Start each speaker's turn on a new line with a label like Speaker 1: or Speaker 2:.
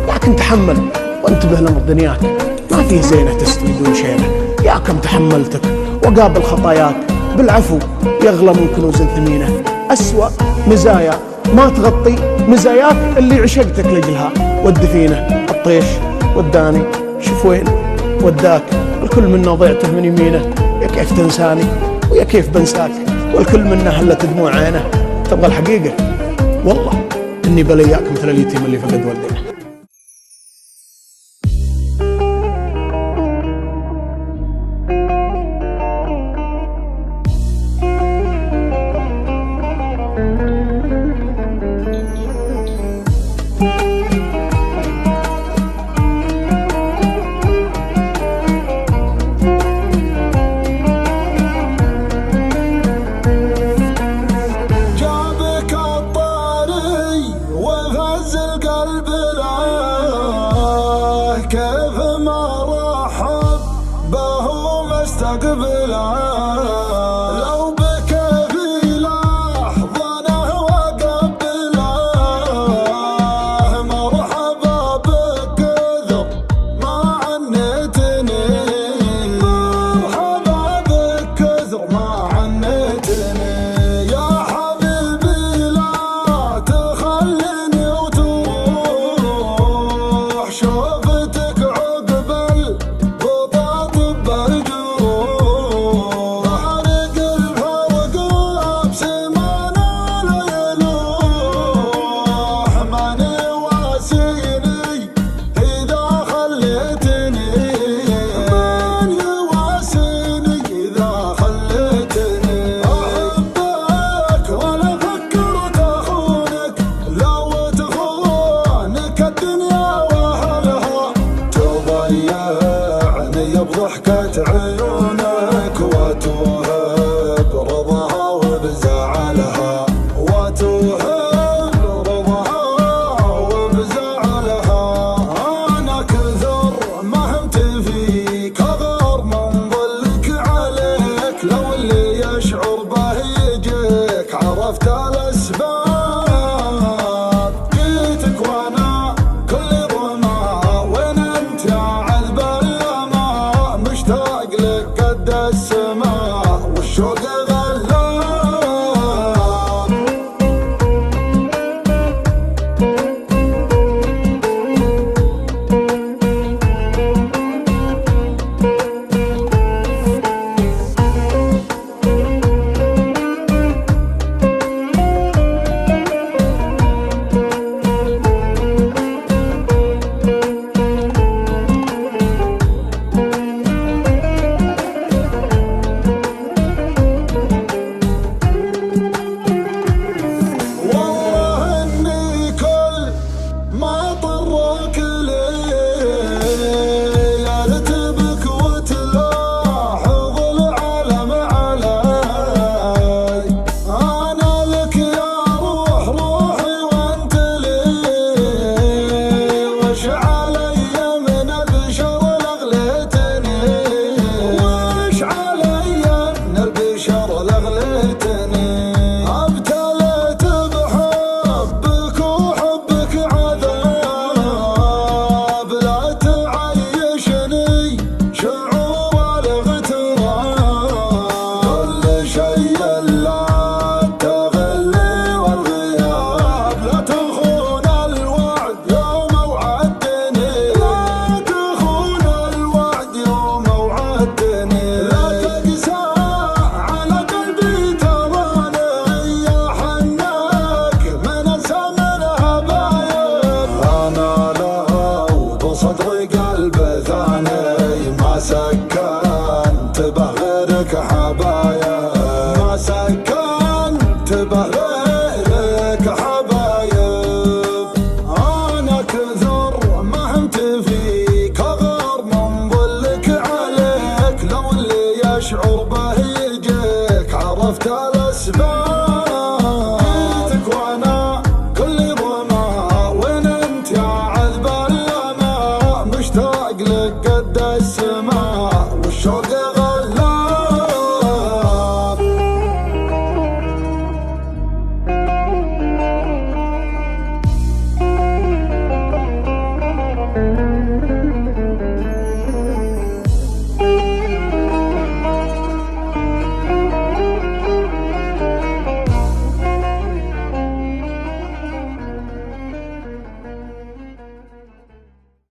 Speaker 1: لكن تحمل وانتبه لأمر دنياك، ما فيه زينة تستوي دون شينة. يا كم تحملتك وقابل خطاياك، بالعفو يغلى من كنوز ثمينة. أسوأ مزايا ما تغطي مزاياك اللي عشقتك لجلها والدفينة. الطيش وداني شوف وين وداك، الكل منا ضيعته من يمينه. يا كيف تنساني ويا كيف بنساك، والكل منا هلت دموع عينه. تبغى الحقيقة؟ والله إني بلياك مثل اليتيم اللي فقد والديه.
Speaker 2: كيف ما رحب به مستقبله، لو بكى في لحظة وقبله. مرحبا بكثر ما عنتني، مرحبا بكثر ما عنتني. يا حبيبي لا تخليني وتروح، شوفتك عقب البطاط برجوع. طارق الفرق بسمانه ليلوح، ماني واسيني إذا خليتني، من يواسيني إذا خليتني. أحبك ولا فكرت أخونك، لو تخونك الدنيا وأهلها تضيعني بضحكة عين.